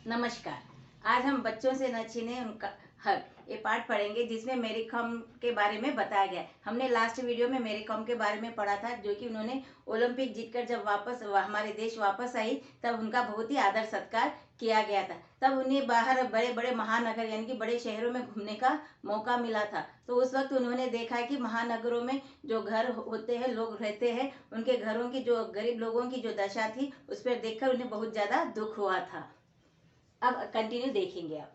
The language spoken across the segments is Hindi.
नमस्कार। आज हम बच्चों से न छीने उनका हक ये पाठ पढ़ेंगे जिसमें मैरी कॉम के बारे में बताया गया है। हमने लास्ट वीडियो में मैरी कॉम के बारे में पढ़ा था, जो कि उन्होंने ओलंपिक जीतकर जब वापस हमारे देश वापस आई तब उनका बहुत ही आदर सत्कार किया गया था। तब उन्हें बाहर बड़े बड़े महानगर यानी कि बड़े शहरों में घूमने का मौका मिला था। तो उस वक्त उन्होंने देखा कि महानगरों में जो घर होते हैं, लोग रहते हैं, उनके घरों की जो गरीब लोगों की जो दशा थी उस पर देखकर उन्हें बहुत ज्यादा दुख हुआ था। अब कंटिन्यू देखेंगे। आप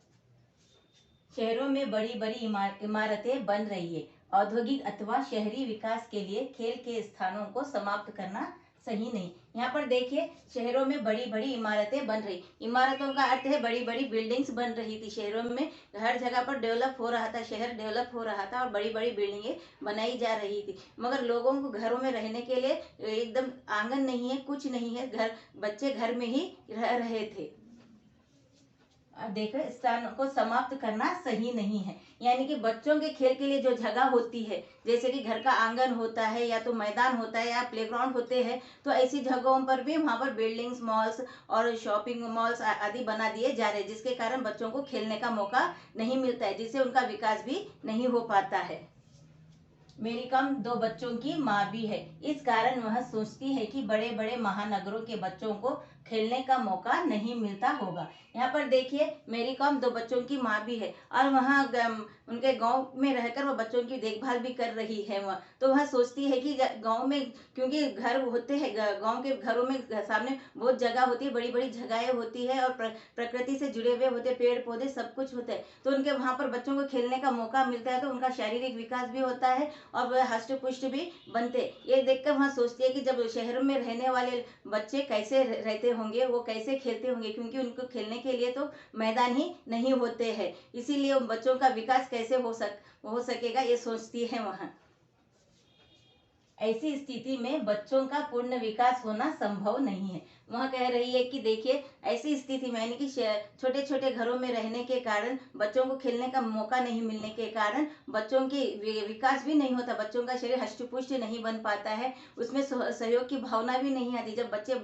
शहरों में बड़ी बड़ी इमारतें बन रही है। औद्योगिक अथवा शहरी विकास के लिए खेल के स्थानों को समाप्त करना सही नहीं। यहाँ पर देखिए, शहरों में बड़ी बड़ी इमारतें बन रही। इमारतों का अर्थ है बड़ी बड़ी बिल्डिंग्स बन रही थी। शहरों में हर जगह पर डेवलप हो रहा था, शहर डेवलप हो रहा था और बड़ी बड़ी बिल्डिंगें बनाई जा रही थी। मगर लोगों को घरों में रहने के लिए एकदम आंगन नहीं है, कुछ नहीं है। बच्चे घर में ही रह रहे थे। देखो, स्थान को समाप्त करना सही नहीं है। यानी कि बच्चों के खेल के लिए जो जगह होती है, जैसे कि घर का आंगन होता है या तो मैदान होता है या प्लेग्राउंड होते हैं, तो ऐसी जगहों पर भी वहां पर बिल्डिंग्स, मॉल्स और शॉपिंग मॉल्स आदि बना दिए जा रहे हैं, जिसके कारण बच्चों को खेलने का मौका नहीं मिलता है, जिससे उनका विकास भी नहीं हो पाता है। मेरी कॉम 2 बच्चों की माँ भी है। इस कारण वह सोचती है कि बड़े बड़े महानगरों के बच्चों को खेलने का मौका नहीं मिलता होगा। यहाँ पर देखिए, मेरी कॉम 2 बच्चों की माँ भी है और वहाँ उनके गांव में रहकर वह बच्चों की देखभाल भी कर रही है। वह तो वह सोचती है कि गांव में, क्योंकि घर होते हैं, गांव के घरों में सामने बहुत जगह होती है, बड़ी बड़ी जगहें होती है और प्रकृति से जुड़े हुए होते, पेड़ पौधे सब कुछ होते हैं। तो उनके वहाँ पर बच्चों को खेलने का मौका मिलता है, तो उनका शारीरिक विकास भी होता है और वह हष्ट पुष्ट भी बनते। ये देखकर वहाँ सोचती है कि जब शहरों में रहने वाले बच्चे कैसे रहते होंगे, वो कैसे खेलते होंगे, क्योंकि उनको खेलने के लिए तो मैदान ही नहीं होते हैं। इसीलिए उन बच्चों का विकास कैसे हो सकेगा, ये सोचती है वहाँ। ऐसी स्थिति में बच्चों का पूर्ण विकास होना संभव नहीं है। वह कह रही है कि देखिए, ऐसी स्थिति में यानी कि छोटे छोटे घरों में रहने के कारण, बच्चों को खेलने का मौका नहीं मिलने के कारण बच्चों की विकास भी नहीं होता, बच्चों का शरीर हष्ट-पुष्ट नहीं बन पाता है, उसमें सहयोग की भावना भी नहीं आती। जब बच्चे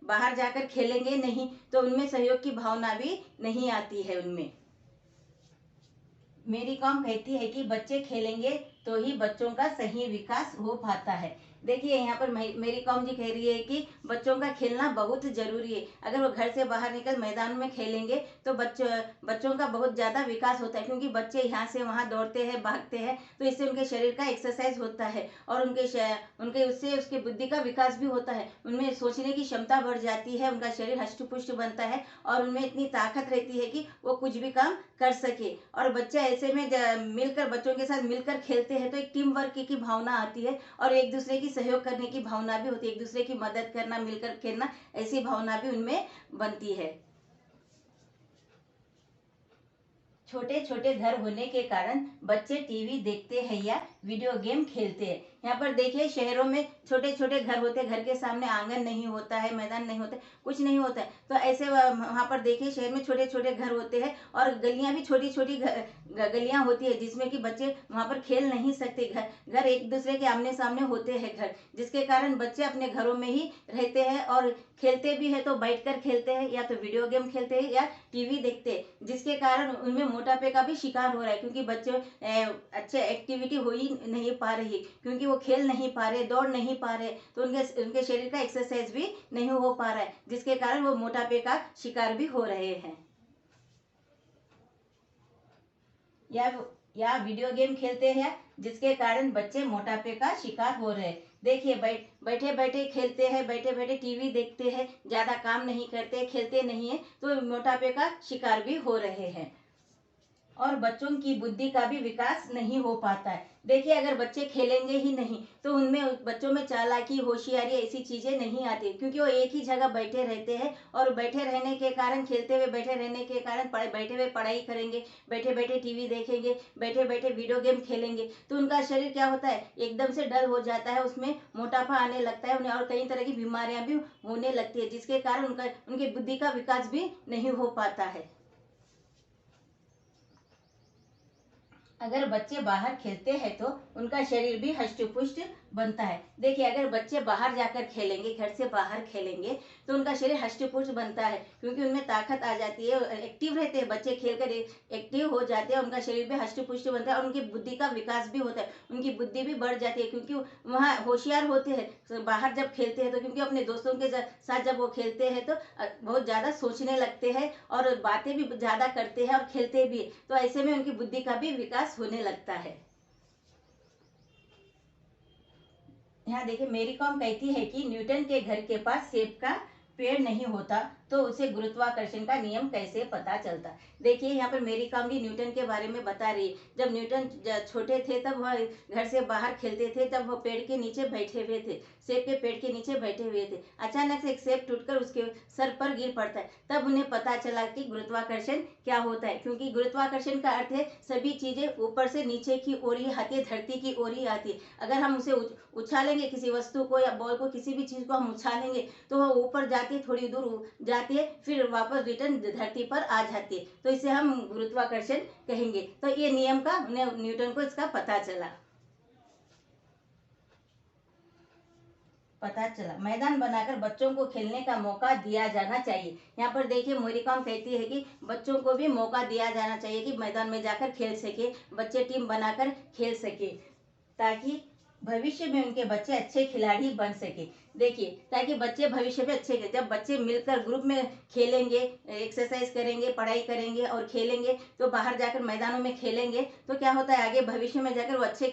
बाहर जाकर खेलेंगे नहीं तो उनमें सहयोग की भावना भी नहीं आती है उनमें। मेरी कॉम कहती है कि बच्चे खेलेंगे तो ही बच्चों का सही विकास हो पाता है। देखिए, यहाँ पर मेरी कॉम जी कह रही है कि बच्चों का खेलना बहुत जरूरी है। अगर वो घर से बाहर निकल मैदान में खेलेंगे तो बच्चों का बहुत ज्यादा विकास होता है, क्योंकि बच्चे यहाँ से वहाँ दौड़ते हैं, भागते हैं, तो इससे उनके शरीर का एक्सरसाइज होता है और उनके उससे उसकी बुद्धि का विकास भी होता है। उनमें सोचने की क्षमता बढ़ जाती है, उनका शरीर हष्ट पुष्ट बनता है और उनमें इतनी ताकत रहती है कि वो कुछ भी काम कर सके। और बच्चे ऐसे में मिलकर, बच्चों के साथ मिलकर खेलते हैं तो एक टीम वर्क की भावना आती है और एक दूसरे की सहयोग करने की भावना भी होती है, एक दूसरे की मदद करना, मिलकर खेलना, ऐसी भावना भी उनमें बनती है। छोटे छोटे घर होने के कारण बच्चे टीवी देखते हैं या वीडियो गेम खेलते हैं। यहाँ पर देखिए, शहरों में छोटे छोटे घर होते हैं, घर के सामने आंगन नहीं होता है, मैदान नहीं होता है, कुछ नहीं होता है। तो ऐसे वहाँ पर देखिए, शहर में छोटे छोटे घर होते हैं और गलियां भी छोटी छोटी गलियां होती है, जिसमें कि बच्चे वहाँ पर खेल नहीं सकते। घर एक दूसरे के आमने सामने होते हैं घर, जिसके कारण बच्चे अपने घरों में ही रहते हैं और खेलते भी है तो बैठकर खेलते हैं या तो वीडियो गेम खेलते हैं या टीवी देखते हैं, जिसके कारण उनमें मोटापे का भी शिकार हो रहा है, क्योंकि बच्चे अच्छे एक्टिविटी हो ही नहीं पा रही, क्योंकि वो खेल नहीं पा रहे, दौड़ नहीं पा रहे, तो उनके शरीर का एक्सरसाइज भी नहीं हो पा रहा है, जिसके कारण वो मोटापे का शिकार भी हो रहे हैं। या वीडियो गेम खेलते हैं, जिसके कारण बच्चे मोटापे का शिकार हो रहे हैं। देखिए, बैठे बैठे खेलते हैं, बैठे बैठे टीवी देखते हैं, ज्यादा काम नहीं करते, खेलते नहीं है, तो मोटापे का शिकार भी हो रहे हैं और बच्चों की बुद्धि का भी विकास नहीं हो पाता है। देखिए, अगर बच्चे खेलेंगे ही नहीं तो उनमें, बच्चों में चालाकी, होशियारी ऐसी चीजें नहीं आती, क्योंकि वो एक ही जगह बैठे रहते हैं और बैठे रहने के कारण, खेलते हुए बैठे रहने के कारण बैठे हुए पढ़ाई करेंगे, बैठे बैठे टीवी देखेंगे, बैठे बैठे वीडियो गेम खेलेंगे, तो उनका शरीर क्या होता है, एकदम से डल हो जाता है, उसमें मोटापा आने लगता है उन्हें और कई तरह की बीमारियां भी होने लगती है, जिसके कारण उनकी बुद्धि का विकास भी नहीं हो पाता है। अगर बच्चे बाहर खेलते हैं तो उनका शरीर भी हष्ट पुष्ट बनता है। देखिए अगर बच्चे बाहर जाकर खेलेंगे, घर से बाहर खेलेंगे, तो उनका शरीर हष्ट पुष्ट बनता है, क्योंकि उनमें ताकत आ जाती है, एक्टिव रहते हैं बच्चे, खेलकर एक्टिव हो जाते हैं, उनका शरीर भी हष्ट पुष्ट बनता है और उनकी बुद्धि का विकास भी होता है, उनकी बुद्धि भी बढ़ जाती है, क्योंकि वहाँ होशियार होते हैं। तो बाहर जब खेलते हैं तो क्योंकि अपने दोस्तों के साथ जब वो खेलते हैं तो बहुत ज़्यादा सोचने लगते हैं और बातें भी ज़्यादा करते हैं और खेलते भी, तो ऐसे में उनकी बुद्धि का भी विकास होने लगता है। यहाँ देखिए मेरी कॉम कहती है कि न्यूटन के घर के पास सेब का पेड़ नहीं होता तो उसे गुरुत्वाकर्षण का नियम कैसे पता चलता। देखिए यहाँ पर मेरी कॉम भी न्यूटन के बारे में बता रही है। जब न्यूटन छोटे थे तब वह घर से बाहर खेलते थे, तब वह पेड़ के नीचे बैठे हुए थे, सेब के पेड़ के नीचे बैठे हुए थे। अचानक से एक सेब टूटकर उसके सर पर गिर पड़ता है, तब उन्हें पता चला कि गुरुत्वाकर्षण क्या होता है, क्योंकि गुरुत्वाकर्षण का अर्थ है सभी चीजें ऊपर से नीचे की ओर ही आती है, धरती की ओर ही आती है। अगर हम उसे उछालेंगे, किसी वस्तु को या बॉल को, किसी भी चीज को हम उछालेंगे तो वह ऊपर जाती है, थोड़ी दूर जाती है, फिर वापस रिटर्न धरती पर आ जाती है, तो इसे हम गुरुत्वाकर्षण कहेंगे। तो ये नियम का न्यूटन को इसका पता चला। मैदान बनाकर बच्चों को खेलने का मौका दिया जाना चाहिए। यहाँ पर देखिए मेरी कॉम कहती है कि बच्चों को भी मौका दिया जाना चाहिए कि मैदान में जाकर खेल सके, बच्चे टीम बनाकर खेल सके, ताकि भविष्य में उनके बच्चे अच्छे खिलाड़ी बन सके। देखिए ताकि बच्चे भविष्य में अच्छे, जब बच्चे मिलकर ग्रुप में खेलेंगे, एक्सरसाइज करेंगे, पढ़ाई करेंगे और खेलेंगे, तो बाहर जाकर मैदानों में खेलेंगे तो क्या होता है, आगे भविष्य में जाकर वो अच्छे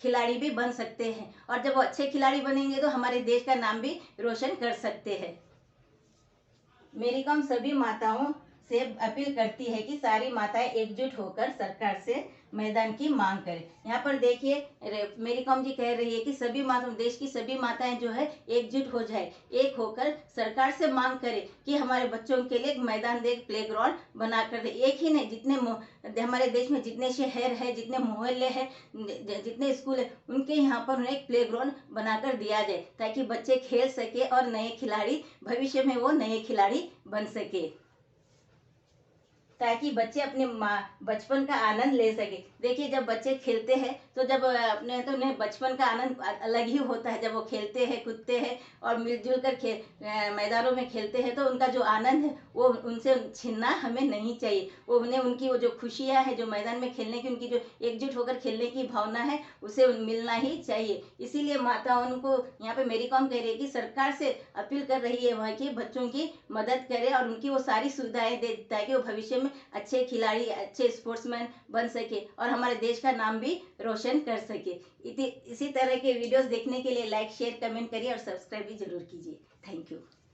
खिलाड़ी भी बन सकते हैं, और जब वो अच्छे खिलाड़ी बनेंगे तो हमारे देश का नाम भी रोशन कर सकते हैं। मेरी कॉम सभी माताओं से अपील करती है कि सारी माताएं एकजुट होकर सरकार से मैदान की मांग करें। यहाँ पर देखिए मेरी कॉम जी कह रही है कि सभी माताओं, देश की सभी माताएं जो है एकजुट हो जाए, एक होकर सरकार से मांग करें कि हमारे बच्चों के लिए एक मैदान दे, प्ले ग्राउंड बना कर दे। एक ही नहीं, जितने हमारे देश में जितने शहर है, जितने मोहल्ले हैं, जितने स्कूल है, उनके यहाँ पर उन्हें एक प्ले ग्राउंड बनाकर दिया जाए, ताकि बच्चे खेल सके और नए खिलाड़ी, भविष्य में वो नए खिलाड़ी बन सके, ताकि बच्चे अपने बचपन का आनंद ले सके। देखिए जब बच्चे खेलते हैं तो जब अपने तो उन्हें बचपन का आनंद अलग ही होता है, जब वो खेलते हैं, कूदते हैं और मिलजुल कर मैदानों में खेलते हैं, तो उनका जो आनंद है वो उनसे छीनना हमें नहीं चाहिए। वो उन्हें उनकी वो जो खुशियाँ है, जो मैदान में खेलने की उनकी जो एकजुट होकर खेलने की भावना है, उसे मिलना ही चाहिए। इसीलिए माताओं को यहाँ पे मेरी कॉम कह रही है कि सरकार से अपील कर रही है वह कि बच्चों की मदद करे और उनकी वो सारी सुविधाएं दे, ताकि वो भविष्य में अच्छे खिलाड़ी, अच्छे स्पोर्ट्समैन बन सके और हमारे देश का नाम भी रोशन कर सके। इसी तरह के वीडियोस देखने के लिए लाइक, शेयर, कमेंट करिए और सब्सक्राइब भी जरूर कीजिए। Thank you.